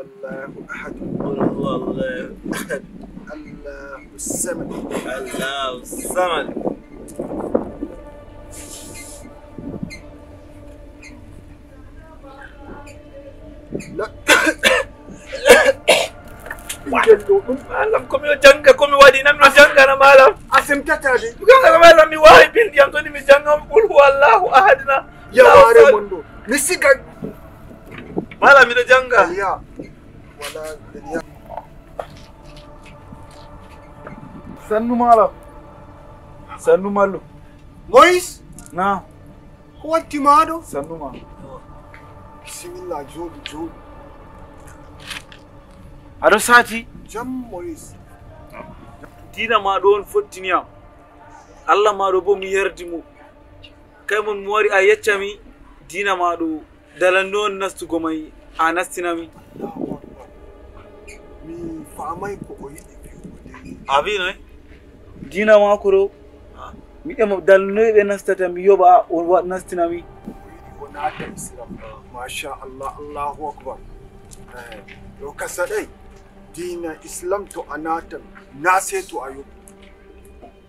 الله أحد قل هو الله أحد الله الصمد الله الصمد. لا malam komi o janga komi waɗi nan mi janga na malam asim tatadi ganga malam mi wawi bindi am toni mi janga qul huwa allahu ahadna ya ware mundo mi siga malam miɗo janga ya wala ya sannu malam sannu mallu Mois na watti maɗo sannu ma bisimillah joɗi aɗo sati jam Mois dina maɗo on fottiniyam allah maɗo bo mi yardi mo kay mon mi wari a yeccami dina maɗo dalande on nastugo may a nastinami mi famay ko o yiɗi wiwude a wi noy dina mako ɗo mi ƴema dalanoy ɓe nastata mi yoɓa o nastinami o yiɗi o naata islam masha allah allahu akbar ɗo kasaɗay dina islam to a natan na sai to a yoɓi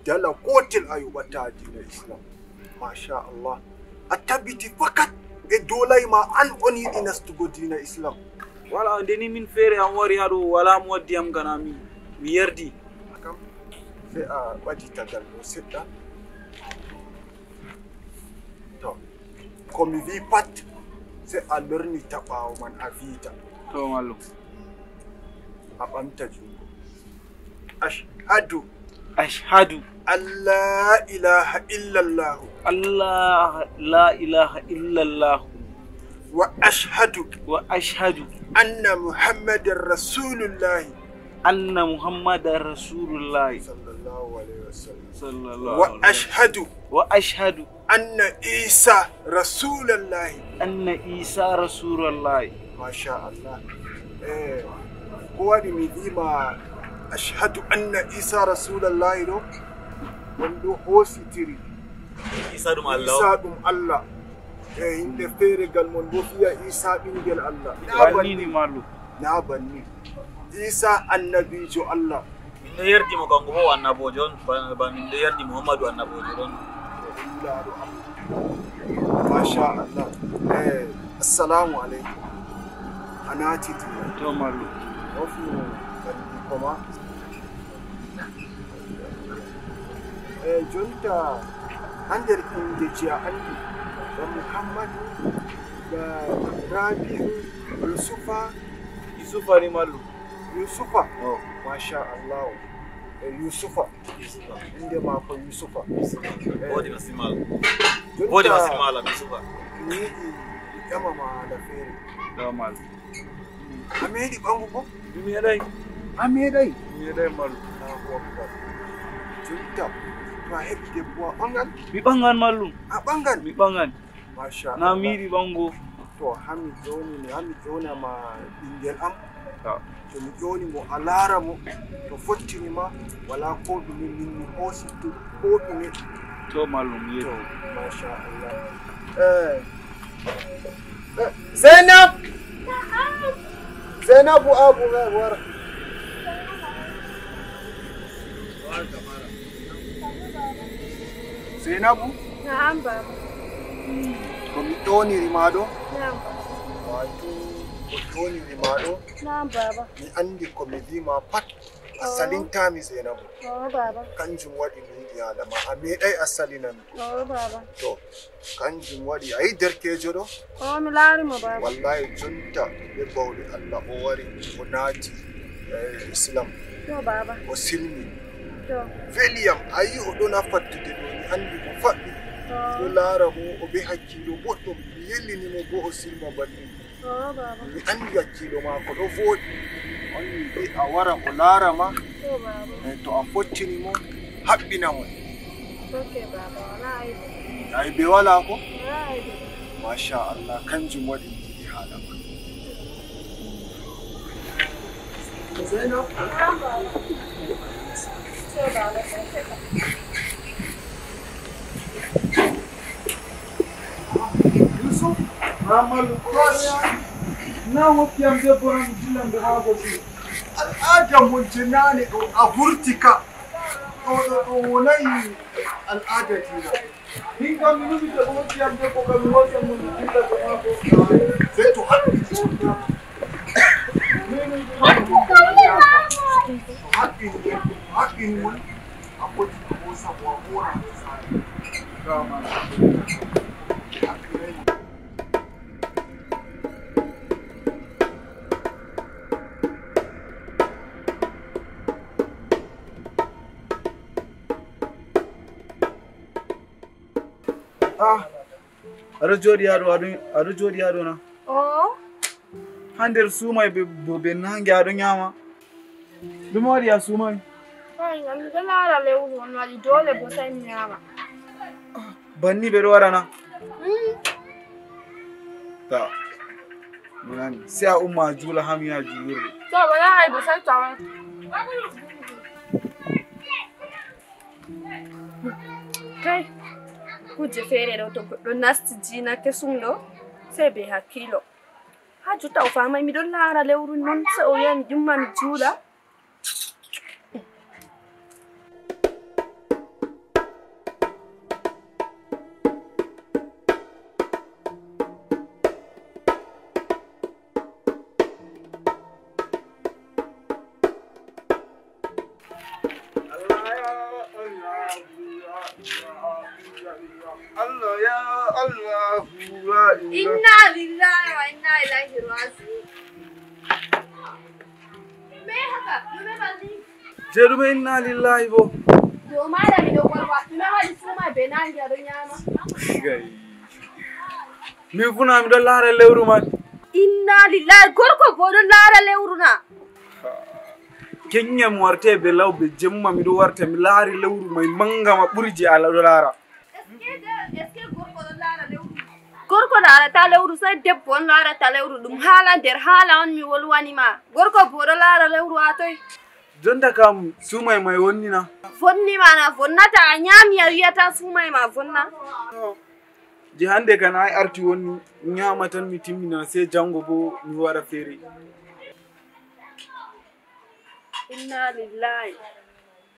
dala gotel a yoɓata dina islam masha allah a tabbiti fakat ɓe dolay ma an on yiɗi nastugo dina islam wala ndeni min feere am wari haɗo wala mo waddi am gana mi yardi kam sai a ɓaditagal ɗo seɗɗa to komi wi pat sai a lornita ɓawo man a wiita to mallu a ɓamta jungo ashhadu ashhadu alla ilaha illallah allah la ilaha illallah wa ashhadu anna muhammadar rasulullah anna muhammadar rasulullah sallallahu alaihi wasallam sallallahu wa ashhadu anna isa rasulullah masha allah ko waɗi mi wima ashhadu anna isa rasulullah ɗo wonɗo hositiri isa ɗum allah isa ɗum allah himɓe feere gal mon bo fiya isa ɓingel allah bannini mallu na banni isa annabijo allah min ɗo yerdimo kanko bo annabojo on ba min ɗo yerdi muhammadu annabojo ɗon ilaɗo allah masha allah assalamu aleykum a natiti to mallu ofno bandi koma jonta ha nder inde je a andi ba muhammadu ba rabiu yusufa ni mallu yusufa masha allah yusufa inde mako yusufa wodi masimal wodi masimal yusufa ni ƴama ma ala feere to mallu a meeɗi ɓangu bo mi meeɗay a meeɗay mallu allahu akbar jonta to a heɓi debbo a ɓangan mi ɓangan mallu a ɓangan mi ɓangan masha na mi yiɗi ɓango to hami ƴonama ɓingel am to mi ƴoni mo a laara mo to fottini ma wala ko ɗume min mi hoosi ko ɗume to mallu mi to yetti masha allah zainabu abu wara zainabu na'am baba ko mi ƴoniri ma ɗo na'am wato ko ƴoniri ma ɗo na'am baba mi andi ko mi wima pat a salintami zainabu baba kanjum waɗi mi yiɗi alama a meeɗay a salinami baba to kanjum waɗi a yi derkejo ɗo mi laari mo baba wallahi jonta ɓe bawɗe allah o wari o naati islam to baba o silmi to weliyam a yi o ɗon ha fattude ɗo mi andi o faɗɗi ɗo laara mo o ɓe hakkilo boɗɗum mi yellinimo bo o silma banni baba mi andi hakkilo maako ɗo vooɗi on mi wi a wara o laara ma to baba to a fottini mo haɓɓina mo okay baba wala aibu aybe wala ko wala aibu masha allah kanjum waɗi mi yiɗi haala ma Zainab na'am baba to baba Yusuf Muhammadu Koya na hokki am debbo nan dillan de maako si al'ada mun jinani ɗo a vurtika ɗo wonayi al'ada dina min kam mi nufi to hokki am debbo kam mi hokki am mo dilla de maako sai to haɗɗi haƙƙin mun akwai ko sabuwa mora da tsari kama aɗa jooɗi yaɗo na Oh, ha nder suumay be nange aɗo ñaama ɗum waɗi a suumay ai ngam miɗo laara lewru on waɗi dole bo sai mi nyama. banni ɓeɗo waɗana ta mi nani sai a umma a juula ha mi yaha juulirde To ba za a yi ba sai tawan. Kai, kuje fere ɗo to goɗɗo nasti diina kesum ɗo sai be hakkilo. Ha jotta o famai miɗon laara lewru non sai o yi'a mi ƴumma mi juula. Allah ya Allah Inna lillahi wa inna ilaihi raji'un. Me haka? Dume balli? je ɗume inna lillahi bo Yo malami ɗo golwa. Dume waɗi suma be nangi aɗo nyama? min funa miɗon laara lewru man Inna lillahi gorko bo ɗon laara lewru na. keññam warte be lawbe jemma miɗo warta mi laari lewru may manga ma ɓuri je ala ɗo laara Eske gorko ɗon laara lewru? Gorko laarata lewru sai debbo on laarata lewru ɗum haala nder haala on mi wolwanima. Gorko bo ɗo laara lewru ha toy. jonta kam suumay may wonnina Fonnima na fonnata a nyami a wiyata sumay ma fonna. je hande kan ay arti wonni ñaama tan mi timmina sei jango bo mi waɗa feere Inna lillahi.